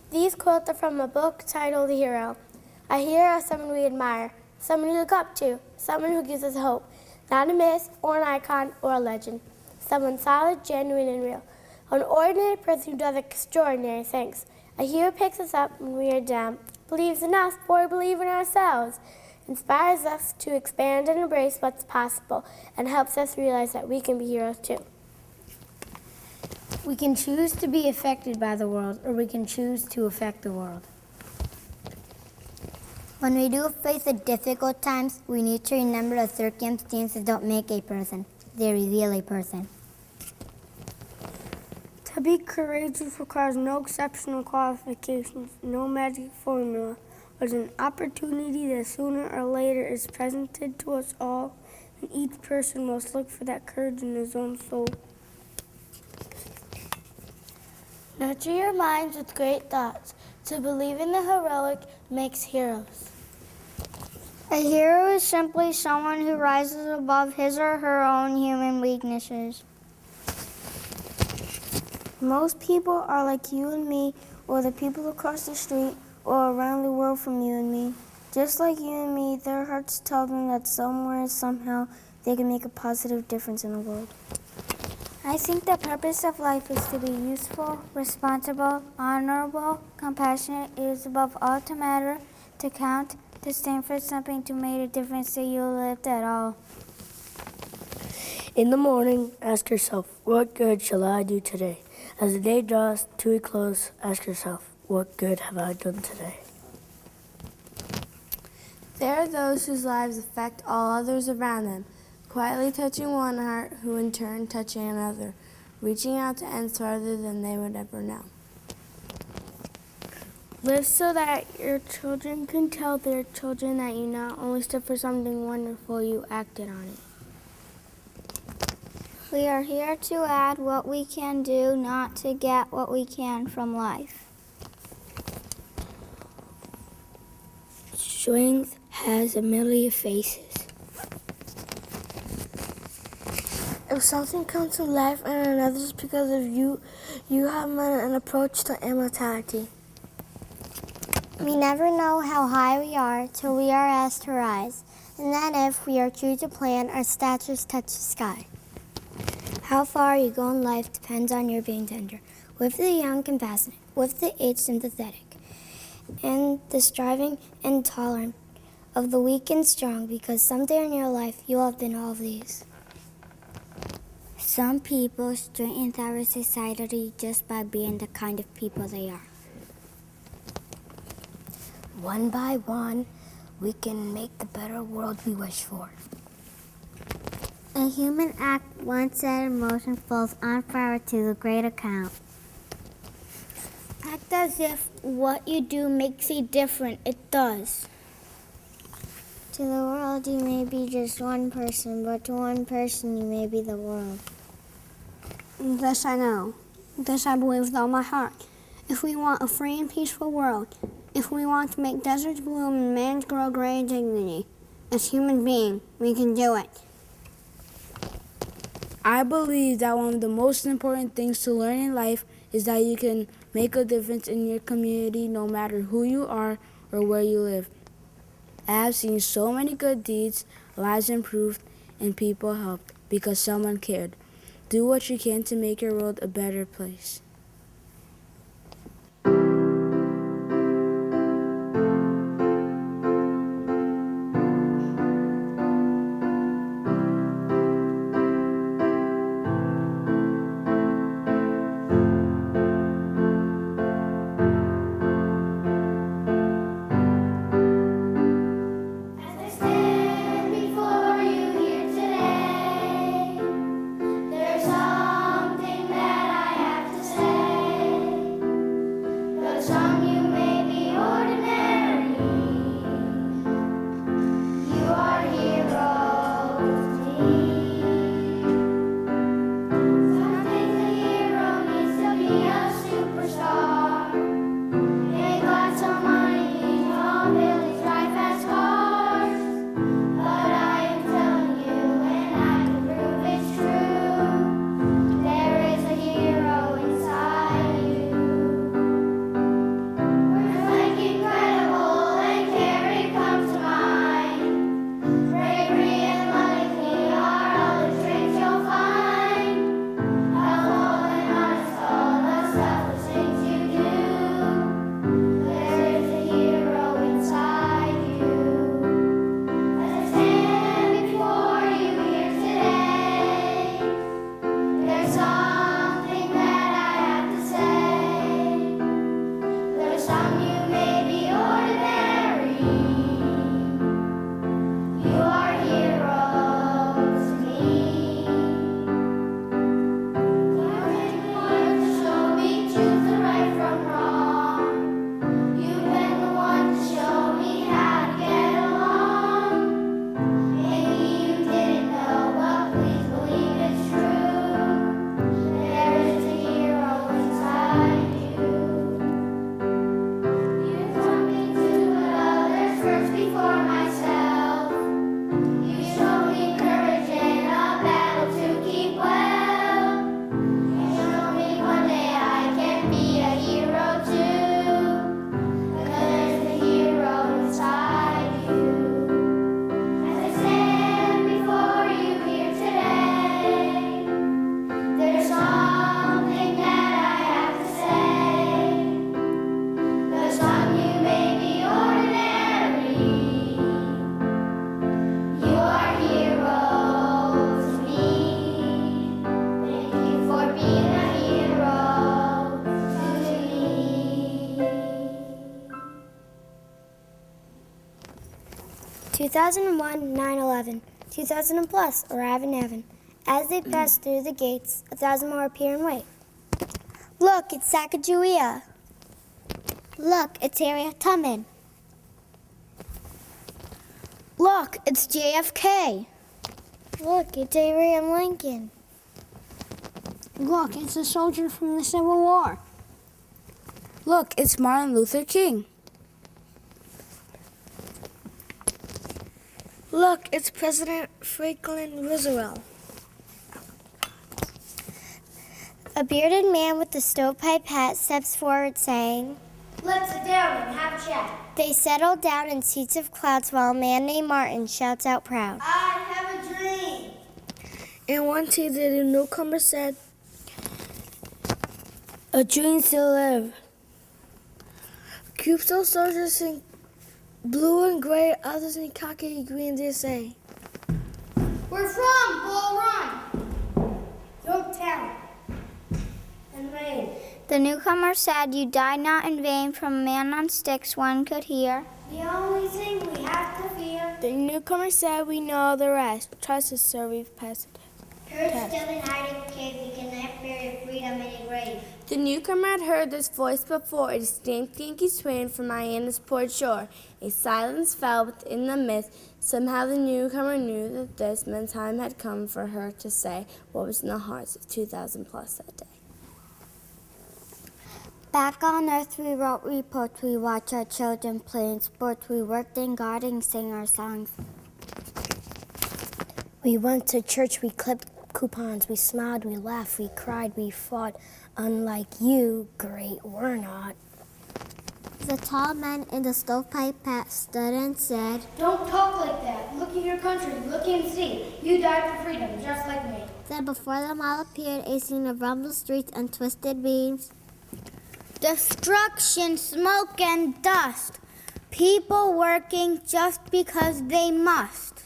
These quotes are from a book titled Hero. A hero is someone we admire, someone we look up to, someone who gives us hope, not a myth or an icon or a legend, someone solid, genuine, and real. An ordinary person who does extraordinary things. A hero picks us up when we are down, believes in us before we believe in ourselves, inspires us to expand and embrace what's possible, and helps us realize that we can be heroes too. We can choose to be affected by the world, or we can choose to affect the world. When we do face the difficult times, we need to remember that circumstances don't make a person, they reveal a person. To be courageous requires no exceptional qualifications, no magic formula, but an opportunity that sooner or later is presented to us all, and each person must look for that courage in his own soul. Nurture your minds with great thoughts. To believe in the heroic makes heroes. A hero is simply someone who rises above his or her own human weaknesses. Most people are like you and me, or the people across the street, or around the world from you and me. Just like you and me, their hearts tell them that somewhere, somehow, they can make a positive difference in the world. I think the purpose of life is to be useful, responsible, honorable, compassionate. It is above all to matter, to count, to stand for something, to make a difference that you lived at all. In the morning, ask yourself, what good shall I do today? As the day draws to a close, ask yourself, what good have I done today? There are those whose lives affect all others around them, quietly touching one heart, who in turn touching another, reaching out to ends farther than they would ever know. Live so that your children can tell their children that you not only stood for something wonderful, you acted on it. We are here to add what we can do, not to get what we can from life. Strength has a million faces. If something comes to life and another is because of you, you have an approach to immortality. We never know how high we are till we are asked to rise, and then if we are true to plan, our statures touch the sky. How far you go in life depends on your being tender, with the young compassionate, with the aged sympathetic, and the striving and tolerant, of the weak and strong, because someday in your life you have been all of these. Some people strengthen our society just by being the kind of people they are. One by one, we can make the better world we wish for. A human act once set in motion falls on fire to the great account. Act as if what you do makes you different. It does. To the world, you may be just one person, but to one person, you may be the world. This I know. This I believe with all my heart. If we want a free and peaceful world, if we want to make deserts bloom and man grow gray in dignity, as human beings, we can do it. I believe that one of the most important things to learn in life is that you can make a difference in your community no matter who you are or where you live. I have seen so many good deeds, lives improved, and people helped because someone cared. Do what you can to make your world a better place. There's something that I have to say. 2001, 9/11. 2000 and plus arrive in heaven. As they pass through the gates, 1,000 more appear and wait. Look, it's Sacagawea. Look, it's Harriet Tubman. Look, it's JFK. Look, it's Abraham Lincoln. Look, it's a soldier from the Civil War. Look, it's Martin Luther King. Look, it's President Franklin Roosevelt. A bearded man with a stovepipe hat steps forward saying, Let's sit down and have a chat. They settle down in seats of clouds while a man named Martin shouts out proud. I have a dream. And one day the newcomer said, a dream still live. Groups of soldiers in blue and gray, others in khaki green, they say. We're from Bull Run. Don't tell. And rain. The newcomer said, You died not in vain. From a man on sticks one could hear. The only thing we have to fear. The newcomer said, we know the rest. Trust us, sir, we've passed it. You're still in hiding, kid. We cannot bury freedom in your grave. The newcomer had heard this voice before. It stamped Yankee swaying from Hyannis port shore. A silence fell within the mist. Somehow the newcomer knew that this meant time had come for her to say what was in the hearts of 2,000 plus that day. Back on earth we wrote reports, we watched our children playing sports, we worked in gardens, sang our songs. We went to church, we clipped coupons, we smiled, we laughed, we cried, we fought. Unlike you, great we're not. The tall man in the stovepipe hat stood and said, Don't talk like that. Look at your country. Look and see. You died for freedom, just like me. Then before them all appeared a scene of rumbled streets and twisted beams. Destruction, smoke, and dust. People working just because they must.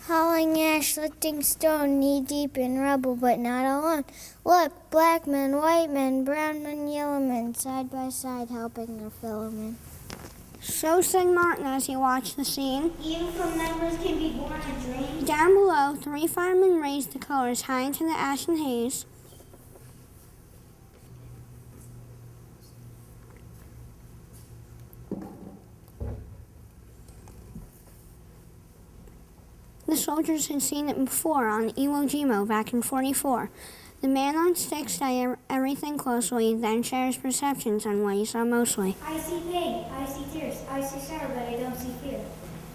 Hauling ash, lifting stone, knee-deep in rubble, but not alone. Look, black men, white men, brown men, yellow men, side by side helping their fellow men. So sang Martin as he watched the scene. Even from members can be born a dream. Down below, 3 firemen raised the colors high into the ashen haze. The soldiers had seen it before on Iwo Jima back in '44. The man on sticks studied everything closely, then shares perceptions on what he saw mostly. I see pain. I see tears. I see sorrow, but I don't see fear.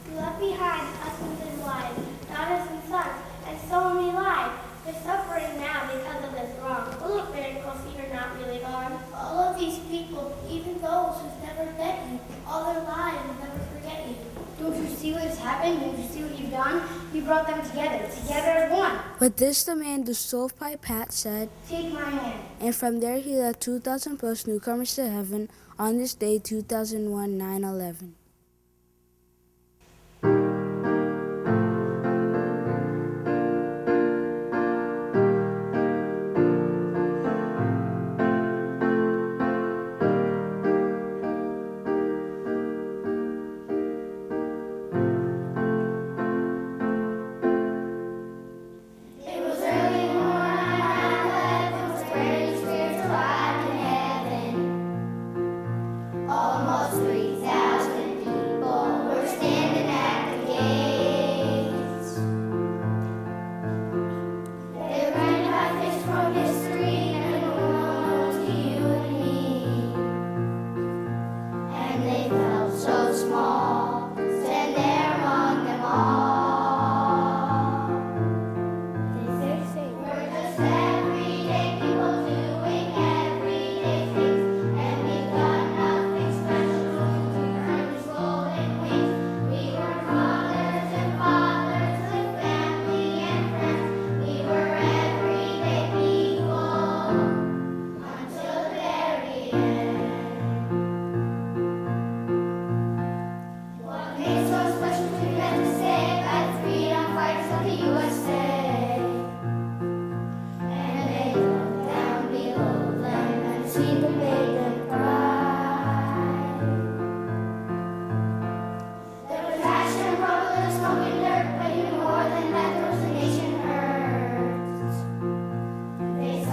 You left behind husbands and wives, daughters and sons, and so many lives. They're suffering now because of this wrong. But look, miracles, you're not really gone. All of these people, even those who've never met you, all their lives will never forget you. Don't you see what has happened? Don't you see what you've done? You brought them together as one. With this, the man, the stovepipe hat, said, Take my hand. and from there he led 2,000 plus newcomers to heaven on this day, 2001, 9/11. Almost 3,000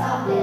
of